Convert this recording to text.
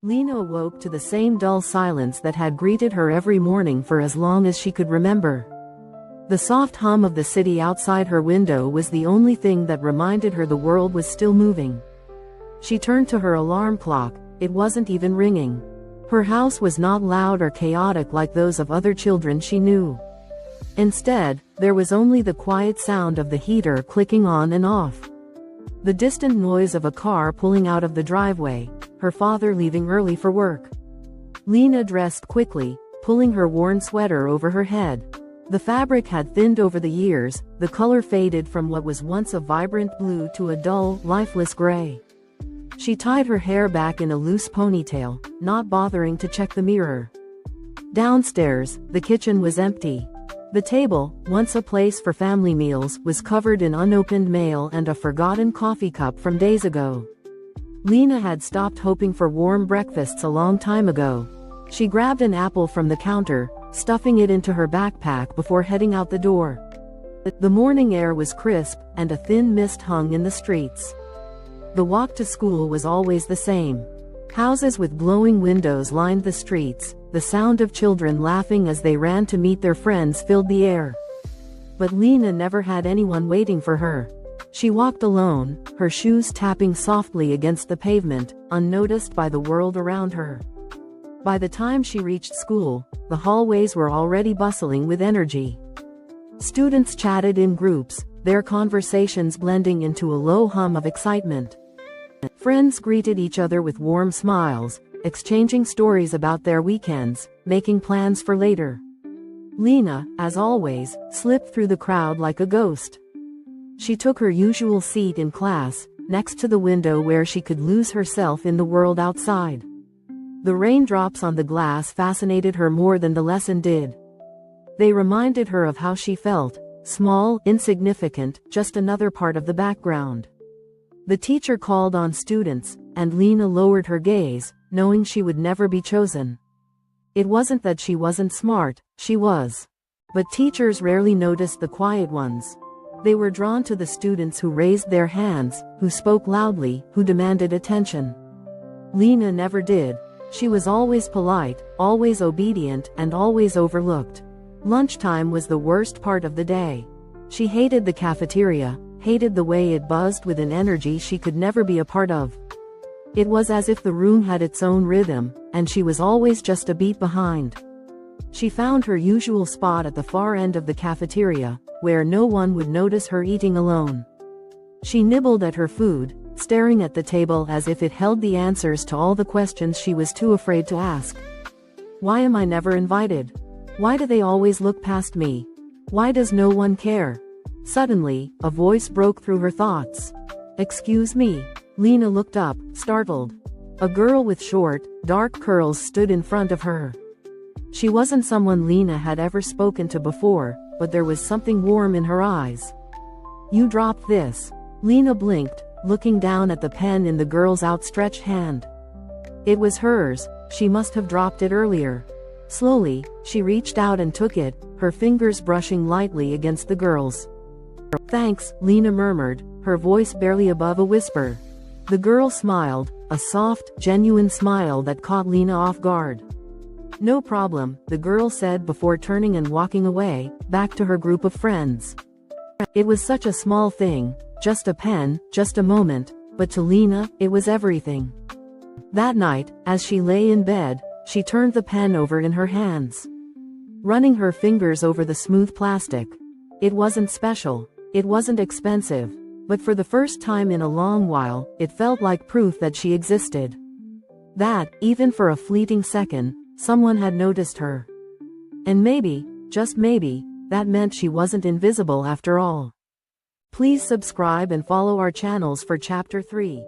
Lena awoke to the same dull silence that had greeted her every morning for as long as she could remember. The soft hum of the city outside her window was the only thing that reminded her the world was still moving. She turned to her alarm clock. It wasn't even ringing. Her house was not loud or chaotic like those of other children she knew. Instead, there was only the quiet sound of the heater clicking on and off. The distant noise of a car pulling out of the driveway, her father leaving early for work. Lena dressed quickly, pulling her worn sweater over her head. The fabric had thinned over the years, the color faded from what was once a vibrant blue to a dull, lifeless gray. She tied her hair back in a loose ponytail, not bothering to check the mirror. Downstairs, the kitchen was empty. The table, once a place for family meals, was covered in unopened mail and a forgotten coffee cup from days ago. Lena had stopped hoping for warm breakfasts a long time ago. She grabbed an apple from the counter, stuffing it into her backpack before heading out the door. The morning air was crisp, and a thin mist hung in the streets. The walk to school was always the same. Houses with glowing windows lined the streets, the sound of children laughing as they ran to meet their friends filled the air. But Lena never had anyone waiting for her. She walked alone, her shoes tapping softly against the pavement, unnoticed by the world around her. By the time she reached school, the hallways were already bustling with energy. Students chatted in groups, their conversations blending into a low hum of excitement. Friends greeted each other with warm smiles, exchanging stories about their weekends, making plans for later. Lena, as always, slipped through the crowd like a ghost. She took her usual seat in class, next to the window where she could lose herself in the world outside. The raindrops on the glass fascinated her more than the lesson did. They reminded her of how she felt, small, insignificant, just another part of the background. The teacher called on students, and Lena lowered her gaze, knowing she would never be chosen. It wasn't that she wasn't smart, she was. But teachers rarely noticed the quiet ones. They were drawn to the students who raised their hands, who spoke loudly, who demanded attention. Lena never did. She was always polite, always obedient, and always overlooked. Lunchtime was the worst part of the day. She hated the cafeteria, hated the way it buzzed with an energy she could never be a part of. It was as if the room had its own rhythm, and she was always just a beat behind. She found her usual spot at the far end of the cafeteria, where no one would notice her eating alone. She nibbled at her food, staring at the table as if it held the answers to all the questions she was too afraid to ask. Why am I never invited? Why do they always look past me? Why does no one care? Suddenly, a voice broke through her thoughts. Excuse me. Lena looked up, startled. A girl with short, dark curls stood in front of her. She wasn't someone Lena had ever spoken to before, but there was something warm in her eyes. You dropped this. Lena blinked, looking down at the pen in the girl's outstretched hand. It was hers, she must have dropped it earlier. Slowly, she reached out and took it, her fingers brushing lightly against the girl's. Thanks, Lena murmured, her voice barely above a whisper. The girl smiled, a soft, genuine smile that caught Lena off guard. No problem, the girl said before turning and walking away, back to her group of friends. It was such a small thing, just a pen, just a moment, but to Lena, it was everything. That night, as she lay in bed, she turned the pen over in her hands. Running her fingers over the smooth plastic. It wasn't special, it wasn't expensive, but for the first time in a long while, it felt like proof that she existed. That, even for a fleeting second, someone had noticed her. And maybe, just maybe, that meant she wasn't invisible after all. Please subscribe and follow our channels for Chapter 3.